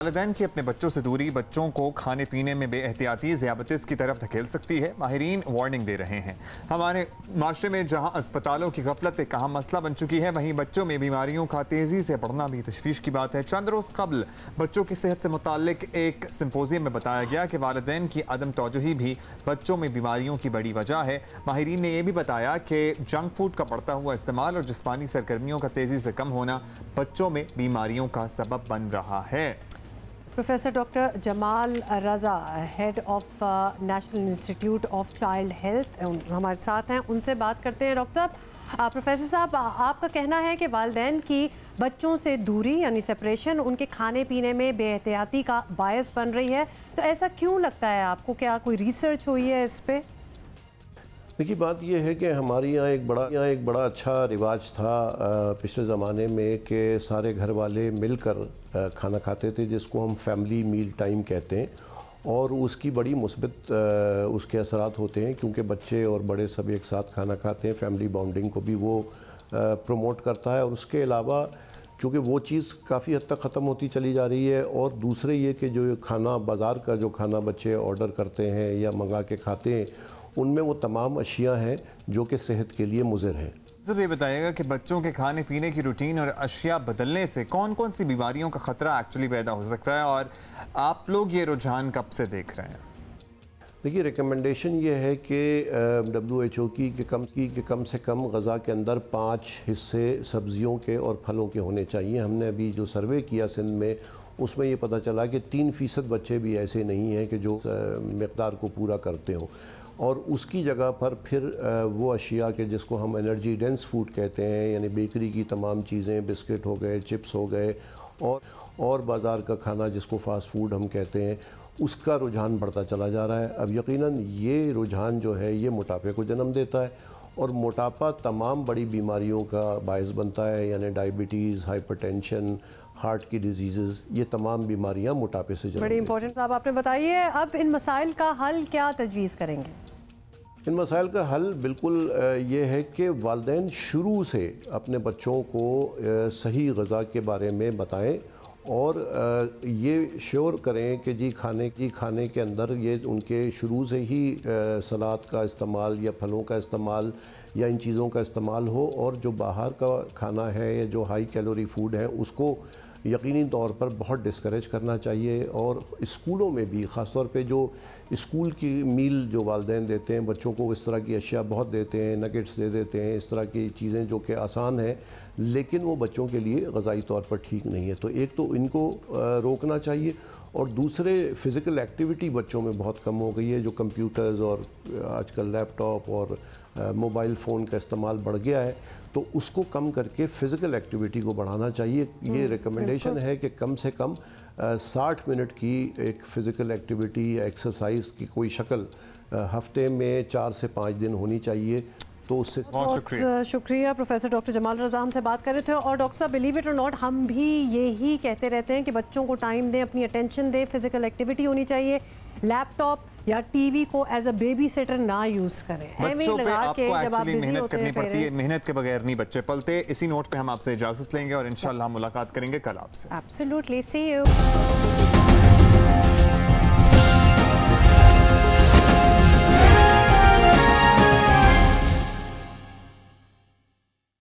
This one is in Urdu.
والدین کی اپنے بچوں سے دوری بچوں کو کھانے پینے میں بے احتیاطی ذیابطیس کی طرف دھکیل سکتی ہے۔ ماہرین وارننگ دے رہے ہیں۔ ہمارے معاشرے میں جہاں اسپتالوں کی غفلت ایک اہم مسئلہ بن چکی ہے، وہیں بچوں میں بیماریوں کا تیزی سے بڑھنا بھی تشویش کی بات ہے۔ چند روز قبل بچوں کی صحت سے متعلق ایک سمپوزیم میں بتایا گیا کہ والدین کی عدم توجہی بھی بچوں میں بیماریوں کی بڑی وجہ ہے۔ ماہرین نے یہ بھی بتایا کہ جنک فوڈ کا بڑھتا ہوا استعمال اور جسمانی سرگرمیوں کا تیزی سے کم ہونا بچوں میں بیماریوں کا سبب بن رہا ہے۔ Professor doctor Jamal Raza, head of national institute of child health, ہمارے ساتھ ہیں، ان سے بات کرتے ہیں۔ ڈاکٹر صاحب، پروفیسر صاحب، آپ کا کہنا ہے کہ والدین کی بچوں سے دوری یعنی سپریشن ان کے کھانے پینے میں بے احتیاطی کا باعث بن رہی ہے، تو ایسا کیوں لگتا ہے آپ کو؟ کیا کوئی ریسرچ ہوئی ہے اس پہ؟ دیکھیے، بات یہ ہے کہ ہمارے یہاں ایک بڑا اچھا رواج تھا پچھلے زمانے میں کہ سارے گھر والے مل کر کھانا کھاتے تھے، جس کو ہم فیملی میل ٹائم کہتے ہیں، اور اس کی بڑی مثبت اس کے اثرات ہوتے ہیں، کیونکہ بچے اور بڑے سب ایک ساتھ کھانا کھاتے ہیں، فیملی بانڈنگ کو بھی وہ پروموٹ کرتا ہے۔ اور اس کے علاوہ چونکہ وہ چیز کافی حد تک ختم ہوتی چلی جا رہی ہے، اور دوسرے یہ کہ جو کھانا بازار کا جو کھانا بچے آرڈر کرتے ہیں یا منگا کے کھاتے ہیں، ان میں وہ تمام اشیاء ہیں جو کہ صحت کے لیے مضر ہیں۔ ضرور یہ بتائیے گا کہ بچوں کے کھانے پینے کی روٹین اور اشیاء بدلنے سے کون کون سی بیماریوں کا خطرہ ایکچولی پیدا ہو سکتا ہے، اور آپ لوگ یہ رجحان کب سے دیکھ رہے ہیں؟ دیکھیے، ریکمنڈیشن یہ ہے کہ WHO کی کہ کم سے کم غذا کے اندر 5 حصے سبزیوں کے اور پھلوں کے ہونے چاہیے۔ ہم نے ابھی جو سروے کیا سندھ میں، اس میں یہ پتہ چلا کہ 3% بچے بھی ایسے نہیں ہیں کہ جو مقدار کو پورا کرتے ہوں، اور اس کی جگہ پر پھر وہ اشیاء کے جس کو ہم انرجی ڈینس فوڈ کہتے ہیں، یعنی بیکری کی تمام چیزیں، بسکٹ ہو گئے، چپس ہو گئے، اور بازار کا کھانا جس کو فاسٹ فوڈ ہم کہتے ہیں، اس کا رجحان بڑھتا چلا جا رہا ہے۔ اب یقیناً یہ رجحان جو ہے یہ موٹاپے کو جنم دیتا ہے، اور موٹاپا تمام بڑی بیماریوں کا باعث بنتا ہے، یعنی ڈائبٹیز، ہائپر ٹینشن، ہارٹ کی ڈیزیزز، یہ تمام بیماریاں موٹاپے سے جنم دیتی ہیں۔ بڑی امپورٹنٹ صاحب آپ نے بتائیے، اب ان مسائل کا حل کیا تجویز کریں گے؟ ان مسائل کا حل بالکل یہ ہے کہ والدین شروع سے اپنے بچوں کو صحیح غذا کے بارے میں بتائیں، اور یہ شیور کریں کہ کھانے کے اندر یہ ان کے شروع سے ہی سلاد کا استعمال یا پھلوں کا استعمال یا ان چیزوں کا استعمال ہو، اور جو باہر کا کھانا ہے یا جو ہائی کیلوری فوڈ ہے اس کو یقینی طور پر بہت ڈسکریج کرنا چاہیے۔ اور اسکولوں میں بھی خاص طور پہ جو اسکول کی میل جو والدین دیتے ہیں بچوں کو، اس طرح کی اشیاء بہت دیتے ہیں، نگٹس دے دیتے ہیں، اس طرح کی چیزیں جو کہ آسان ہیں لیکن وہ بچوں کے لیے غذائی طور پر ٹھیک نہیں ہے۔ تو ایک تو ان کو روکنا چاہیے، اور دوسرے فزیکل ایکٹیویٹی بچوں میں بہت کم ہو گئی ہے۔ جو کمپیوٹرز اور آج کل لیپ ٹاپ اور موبائل فون کا استعمال بڑھ گیا ہے، تو اس کو کم کر کے فزیکل ایکٹیویٹی کو بڑھانا چاہیے۔ یہ ریکمنڈیشن ہے کہ کم سے کم 60 منٹ کی ایک فزیکل ایکٹیویٹی یا ایکسرسائز کی کوئی شکل ہفتے میں 4 سے 5 دن ہونی چاہیے۔ تو اس سے بہت شکریہ پروفیسر ڈاکٹر جمال رضا ہم سے بات کر رہے تھے۔ اور ڈاکٹر صاحب، بلیو اٹ اور ناٹ، ہم بھی یہی کہتے رہتے ہیں کہ بچوں کو ٹائم دیں، اپنی اٹینشن دیں، فزیکل ایکٹیویٹی ہونی چاہیے، لیپ ٹاپ یا ٹی وی کو ایز اے بیبی سیٹر نہ یوز کریں۔ بچوں پہ آپ کو ایکچولی محنت کرنی پڑتی ہے، محنت کے بغیر نہیں بچے پلتے۔ اسی نوٹ پہ ہم آپ سے اجازت لیں گے، اور انشاءاللہ ہم ملاقات کریں گے کل آپ سے۔ Absolutely, see you.